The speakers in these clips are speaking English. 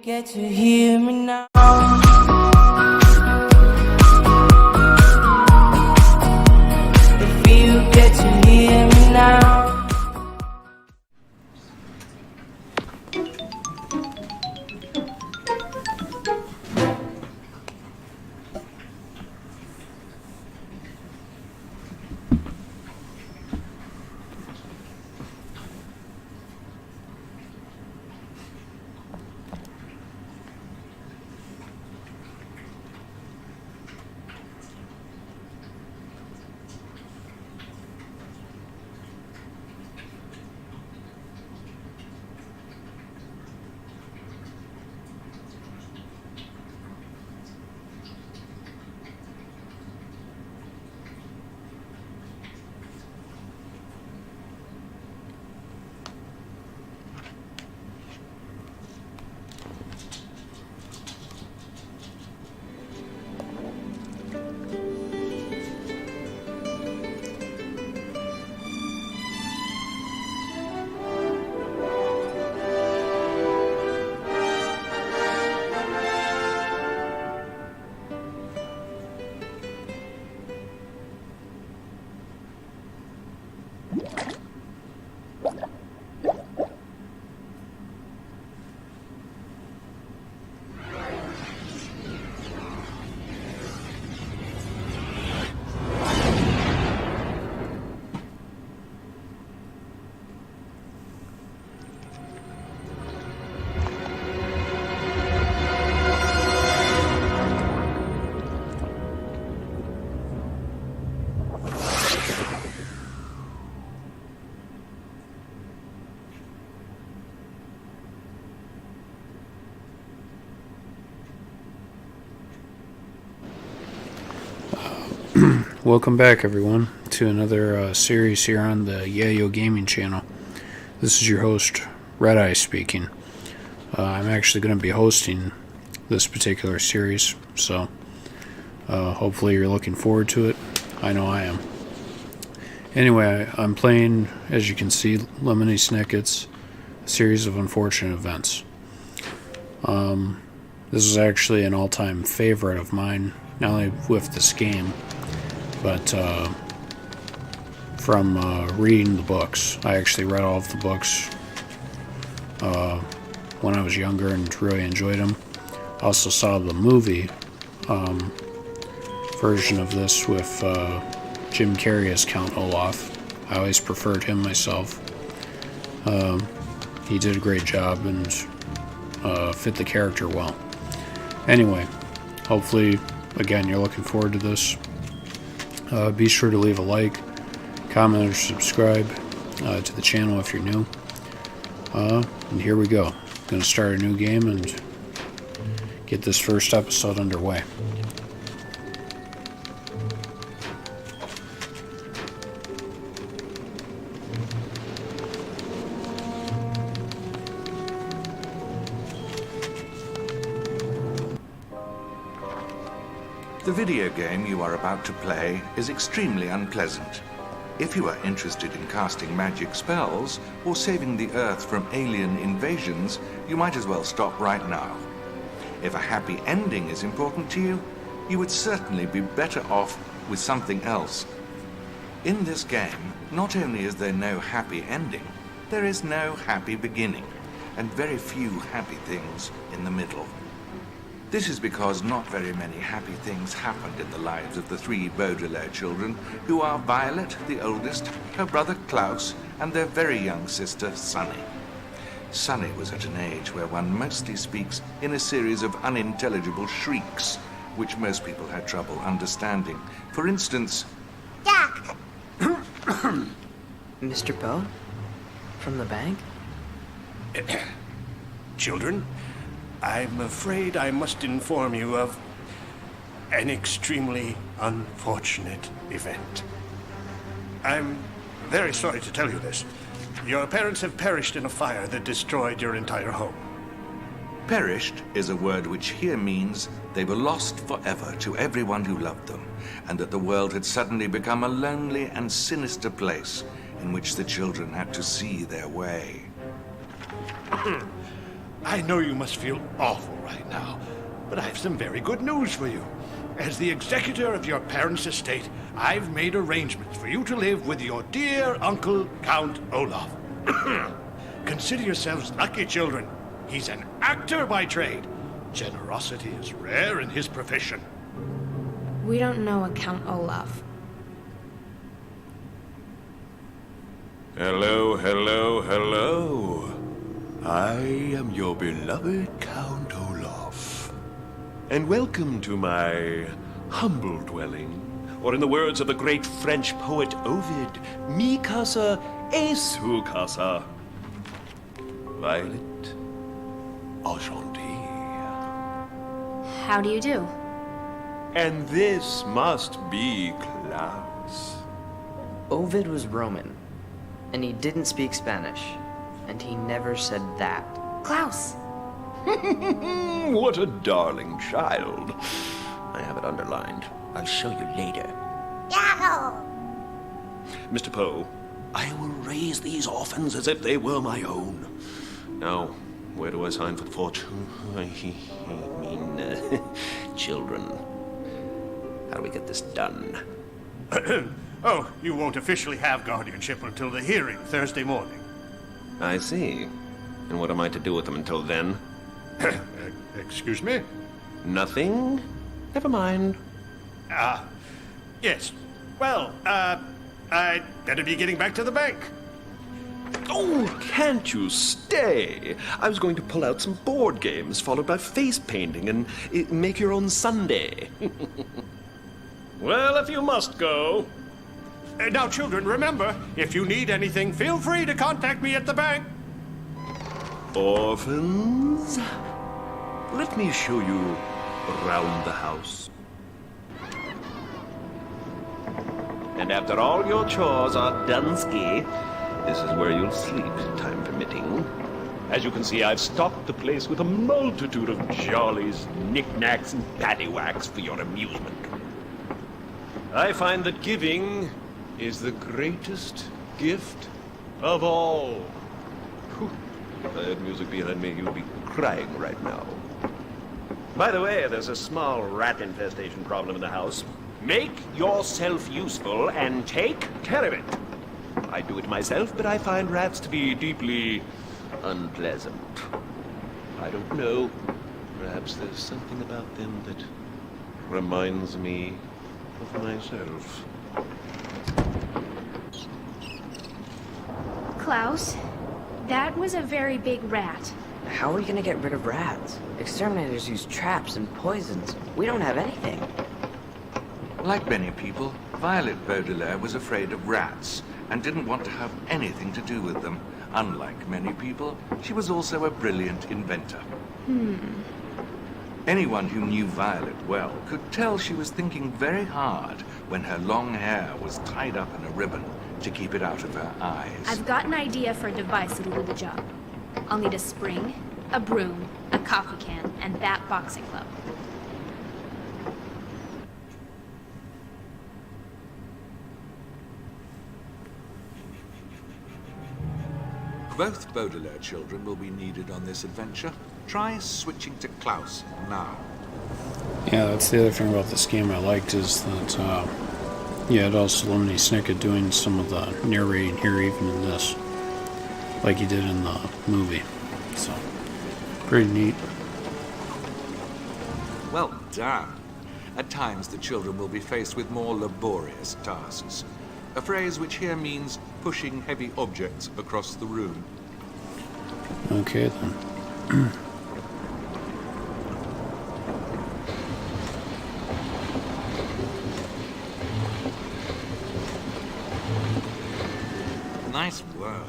Get to hear me now. If you get to hear me now. Welcome back, everyone, to another series here on the Yayo Gaming channel. This is your host, Redeye, speaking. I'm actually going to be hosting this particular series, so hopefully you're looking forward to it. I know I am. Anyway, I'm playing, as you can see, Lemony Snicket's Series of Unfortunate Events. This is actually an all-time favorite of mine, not only with this game, but from reading the books. I actually read all of the books when I was younger and really enjoyed them. I also saw the movie version of this with Jim Carrey as Count Olaf. I always preferred him myself. He did a great job and fit the character well. Anyway, hopefully, again, you're looking forward to this. Be sure to leave a like, comment, or subscribe to the channel if you're new. And here we go. I'm going to start a new game and get this first episode underway. The video game you are about to play is extremely unpleasant. If you are interested in casting magic spells or saving the Earth from alien invasions, you might as well stop right now. If a happy ending is important to you, you would certainly be better off with something else. In this game, not only is there no happy ending, there is no happy beginning, and very few happy things in the middle. This is because not very many happy things happened in the lives of the three Baudelaire children, who are Violet, the oldest, her brother Klaus, and their very young sister, Sunny. Sunny was at an age where one mostly speaks in a series of unintelligible shrieks, which most people had trouble understanding. For instance, Jack! Mr. Poe? From the bank? Children, I'm afraid I must inform you of an extremely unfortunate event. I'm very sorry to tell you this. Your parents have perished in a fire that destroyed your entire home. perished is a word which here means they were lost forever to everyone who loved them, and that the world had suddenly become a lonely and sinister place in which the children had to see their way. I know you must feel awful right now, but I have some very good news for you. As the executor of your parents' estate, I've made arrangements for you to live with your dear uncle, Count Olaf. Consider yourselves lucky, children. He's an actor by trade. Generosity is rare in his profession. We don't know a Count Olaf. Hello, hello, hello. I am your beloved Count Olaf. And welcome to my humble dwelling. Or in the words of the great French poet Ovid, mi casa et su casa. Violet, enchanté. How do you do? And this must be Klaus. Ovid was Roman, and he didn't speak Spanish, and he never said that. Klaus! What a darling child. I have it underlined. I'll show you later. Yahoo! Mr. Poe, I will raise these orphans as if they were my own. Now, where do I sign for the fortune? Children. How do we get this done? Oh, you won't officially have guardianship until the hearing Thursday morning. I see. And what am I to do with them until then? Excuse me? Nothing? Never mind. Yes. Well, I'd better be getting back to the bank. Oh, can't you stay? I was going to pull out some board games, followed by face painting, and make your own sundae. Well, if you must go. Now, children, remember, if you need anything, feel free to contact me at the bank. Orphans, let me show you around the house. And after all your chores are done, this is where you'll sleep, time permitting. As you can see, I've stocked the place with a multitude of jollies, knickknacks, and paddywhacks for your amusement. I find that giving is the greatest gift of all. Whew. If I had music behind me, you'd be crying right now. By the way, there's a small rat infestation problem in the house. Make yourself useful and take care of it. I do it myself, but I find rats to be deeply unpleasant. I don't know. Perhaps there's something about them that reminds me of myself. Klaus, that was a very big rat. How are we gonna get rid of rats? Exterminators use traps and poisons. We don't have anything. Like many people, Violet Baudelaire was afraid of rats and didn't want to have anything to do with them. Unlike many people, she was also a brilliant inventor. Anyone who knew Violet well could tell she was thinking very hard when her long hair was tied up in a ribbon to keep it out of her eyes. I've got an idea for a device that'll do the job. I'll need a spring, a broom, a coffee can, and that boxing glove. Both Baudelaire children will be needed on this adventure. Try switching to Klaus now. Yeah, that's the other thing about this game I liked is that, yeah, it also Lemony Snicket doing some of the narrating here, even in this, like he did in the movie. So, pretty neat. Well done. At times, the children will be faced with more laborious tasks. A phrase which here means pushing heavy objects across the room. Okay, then. Nice work.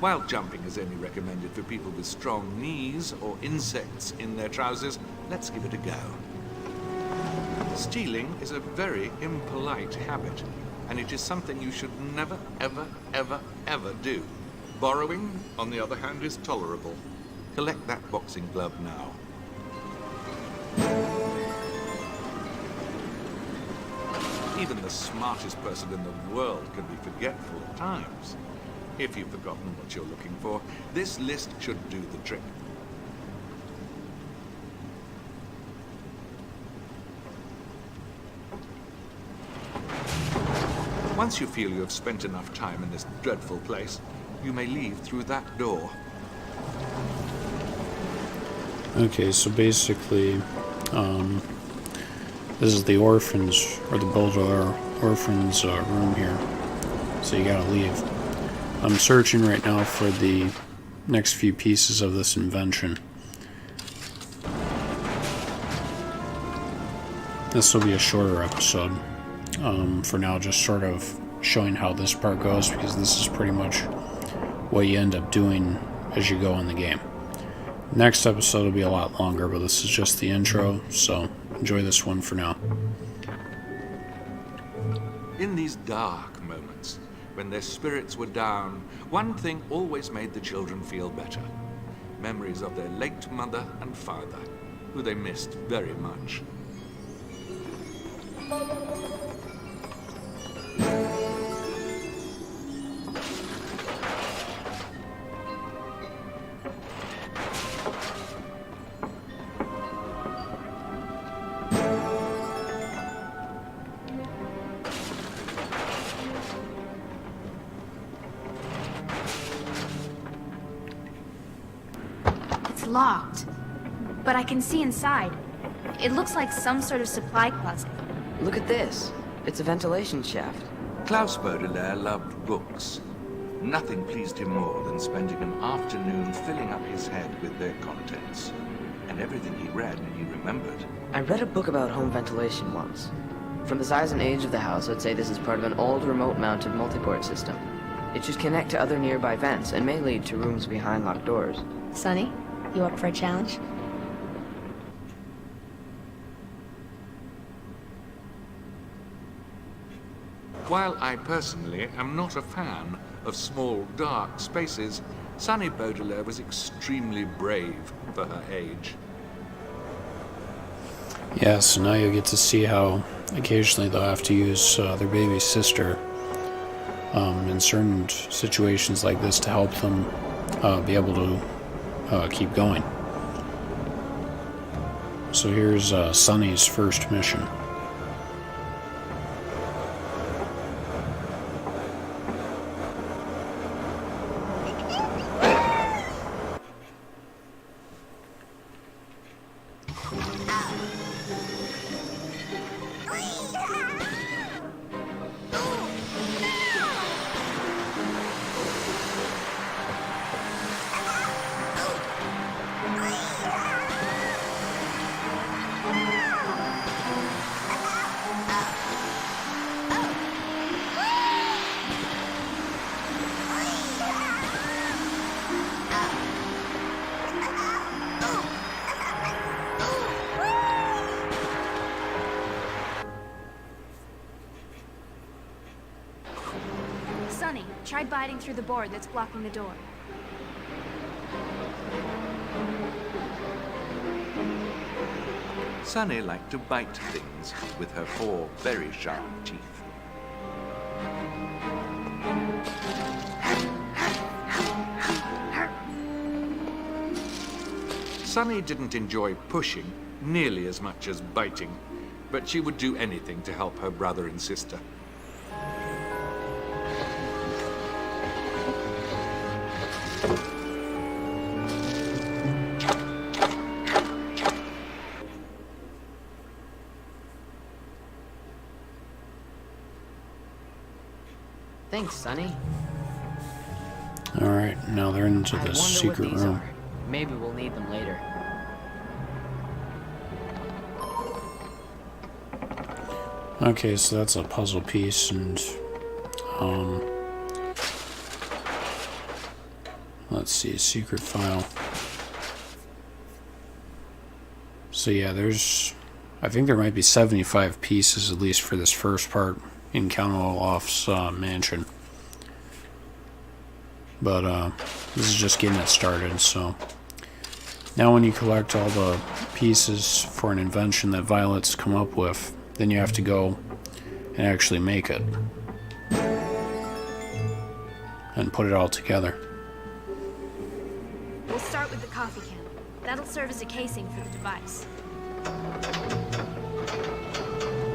While jumping is only recommended for people with strong knees or insects in their trousers, let's give it a go. Stealing is a very impolite habit, and it is something you should never, ever, ever, ever do. Borrowing, on the other hand, is tolerable. Collect that boxing glove now. Even the smartest person in the world can be forgetful at times. If you've forgotten what you're looking for, this list should do the trick. Once you feel you have spent enough time in this dreadful place, you may leave through that door. Okay, so basically, this is the orphans, or the Baudelaire orphans room here. So you gotta leave. I'm searching right now for the next few pieces of this invention. This will be a shorter episode. For now, just sort of showing how this part goes, because this is pretty much what you end up doing as you go in the game. Next episode will be a lot longer, but this is just the intro, so enjoy this one for now. In these dark moments, when their spirits were down, one thing always made the children feel better. Memories of their late mother and father, who they missed very much. It's locked, but I can see inside. It looks like some sort of supply closet. Look at this. It's a ventilation shaft. Klaus Baudelaire loved books. Nothing pleased him more than spending an afternoon filling up his head with their contents. And everything he read, he remembered. I read a book about home ventilation once. From the size and age of the house, I'd say this is part of an old remote-mounted multi-port system. It should connect to other nearby vents and may lead to rooms behind locked doors. Sonny, you up for a challenge? While I personally am not a fan of small, dark spaces, Sunny Baudelaire was extremely brave for her age. Yeah, so now you'll get to see how occasionally they'll have to use their baby sister in certain situations like this to help them be able to keep going. So here's Sunny's first mission. Sonny, try biting through the board that's blocking the door. Sunny liked to bite things with her 4 very sharp teeth. Sunny didn't enjoy pushing nearly as much as biting, but she would do anything to help her brother and sister. Thanks, Sonny. Alright, now they're into the secret room. Maybe we'll need them later. Okay, so that's a puzzle piece, and let's see, a secret file. So yeah, I think there might be 75 pieces at least for this first part in Count Olaf's mansion. But this is just getting it started, so now when you collect all the pieces for an invention that Violet's come up with, then you have to go and actually make it and put it all together. We'll start with the coffee can. That'll serve as a casing for the device.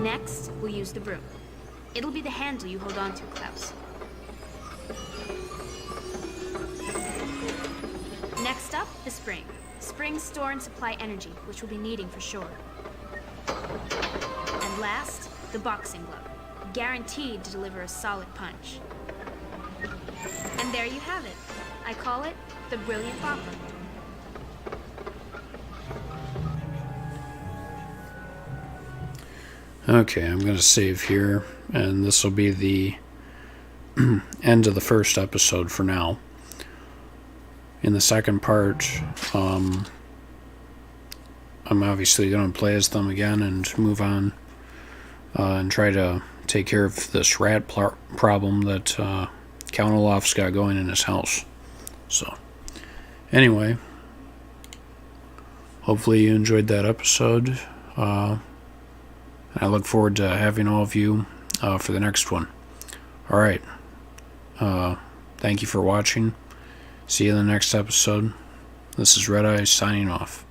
Next, we'll use the broom. It'll be the handle you hold on to, Klaus. Next up, the spring. Springs store and supply energy, which we'll be needing for sure. And last, the boxing glove. Guaranteed to deliver a solid punch. And there you have it. I call it the Brilliant Bopper. Okay, I'm going to save here, and this will be the end of the first episode for now. In the second part, I'm obviously going to play as them again and move on and try to take care of this rat problem that Count Olaf's got going in his house. So, anyway, hopefully you enjoyed that episode. I look forward to having all of you for the next one. Alright. Thank you for watching. See you in the next episode. This is Redeye signing off.